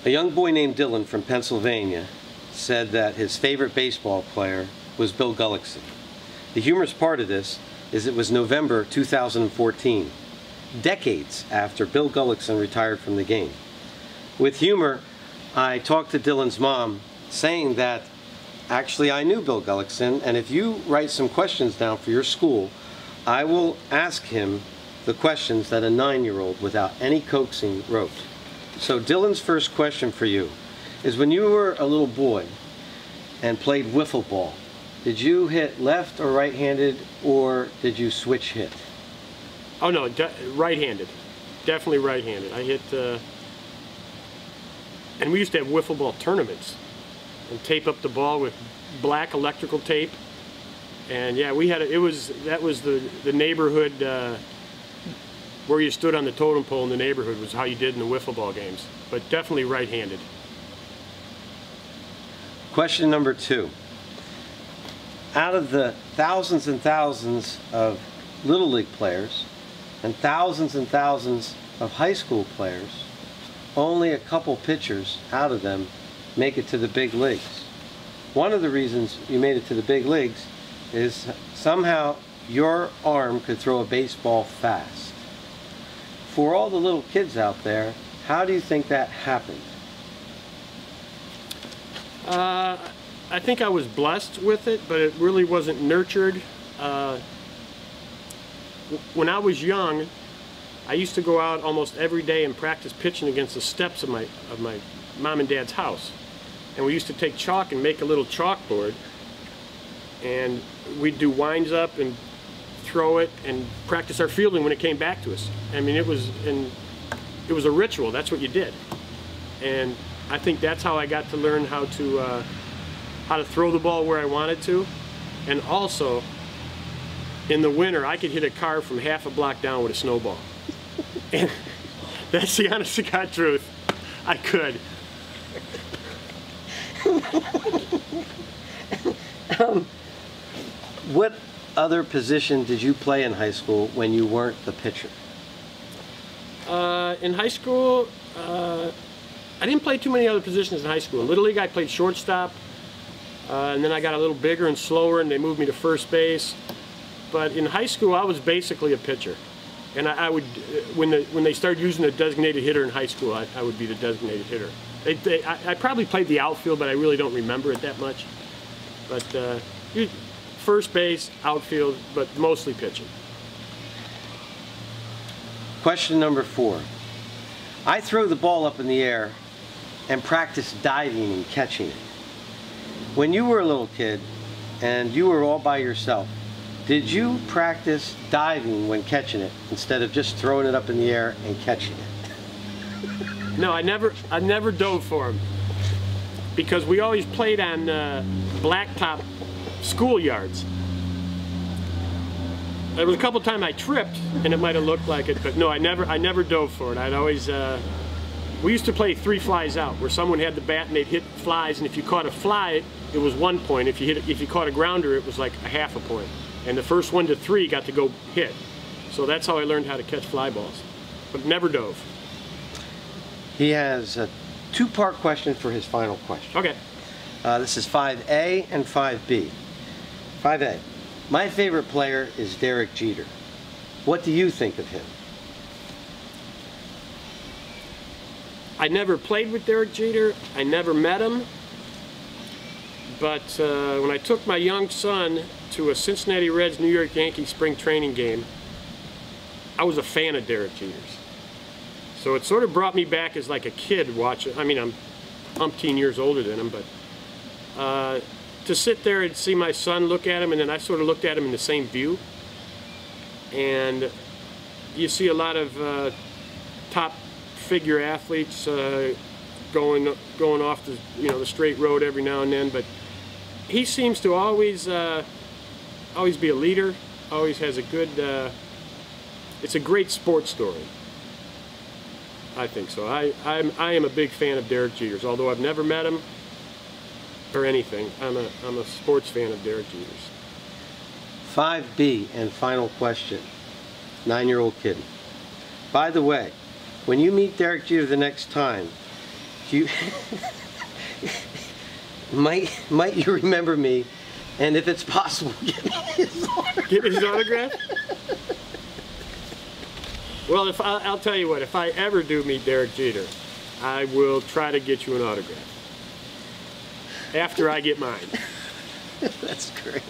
A young boy named Dylan from Pennsylvania said that his favorite baseball player was Bill Gullickson. The humorous part of this is it was November 2014, decades after Bill Gullickson retired from the game. With humor, I talked to Dylan's mom, saying that actually I knew Bill Gullickson, and if you write some questions down for your school, I will ask him the questions that a 9-year-old without any coaxing wrote. So Dylan's first question for you is, when you were a little boy and played wiffle ball, did you hit left or right-handed, or did you switch hit? Oh no, right-handed. Definitely right-handed. I hit, and we used to have wiffle ball tournaments and tape up the ball with black electrical tape. And yeah, we had that was the neighborhood where you stood on the totem pole in the neighborhood was how you did in the wiffle ball games. But definitely right-handed. Question number 2. Out of the thousands and thousands of Little League players and thousands of high school players, only a couple pitchers out of them make it to the big leagues. One of the reasons you made it to the big leagues is somehow your arm could throw a baseball fast. For all the little kids out there, how do you think that happened? I think I was blessed with it, but it really wasn't nurtured. When I was young, I used to go out almost every day and practice pitching against the steps of my mom and dad's house. And we used to take chalk and make a little chalkboard, and we'd do winds up and throw it and practice our fielding when it came back to us. I mean, it was a ritual. That's what you did. And I think that's how I got to learn how to throw the ball where I wanted to. And also, in the winter, I could hit a car from half a block down with a snowball. And that's the honest to God truth. I could. What other position did you play in high school when you weren't the pitcher? In high school, I didn't play too many other positions in high school. In Little League, I played shortstop, and then I got a little bigger and slower, and they moved me to first base. But in high school, I was basically a pitcher. And I would, when they started using a designated hitter in high school, I would be the designated hitter. I probably played the outfield, but I really don't remember it that much. But first base, outfield, but mostly pitching. Question number 4. I throw the ball up in the air and practice diving and catching it. When you were a little kid and you were all by yourself, did you practice diving when catching it instead of just throwing it up in the air and catching it? No, I never dove for him, because we always played on blacktop schoolyards. There was a couple times I tripped and it might have looked like it, but no, I never dove for it. I'd always we used to play 3 flies out, where someone had the bat and they'd hit flies, and if you caught a fly, it was 1 point. If you caught a grounder, it was like a half a point. And the first 1 to 3 got to go hit. So that's how I learned how to catch fly balls, but never dove. He has a 2-part question for his final question. Okay. This is 5A and 5B. 5A. My favorite player is Derek Jeter. What do you think of him? I never played with Derek Jeter. I never met him. But when I took my young son to a Cincinnati Reds New York Yankees spring training game, I was a fan of Derek Jeter's. So it sort of brought me back as like a kid watching. I mean, I'm umpteen years older than him, but to sit there and see my son look at him, and then I sort of looked at him in the same view. And you see a lot of top figure athletes going off the straight road every now and then, but he seems to always be a leader. Always has a good. It's a great sports story. I think so. I am a big fan of Derek Jeter's, although I've never met him or anything. I'm a sports fan of Derek Jeter's. 5B and final question. 9-year-old kid. By the way, when you meet Derek Jeter the next time, Do you might you remember me? And if it's possible, give me his autograph. Give me his autograph? Well, I'll tell you what, if I ever do meet Derek Jeter, I will try to get you an autograph. After I get mine. That's great.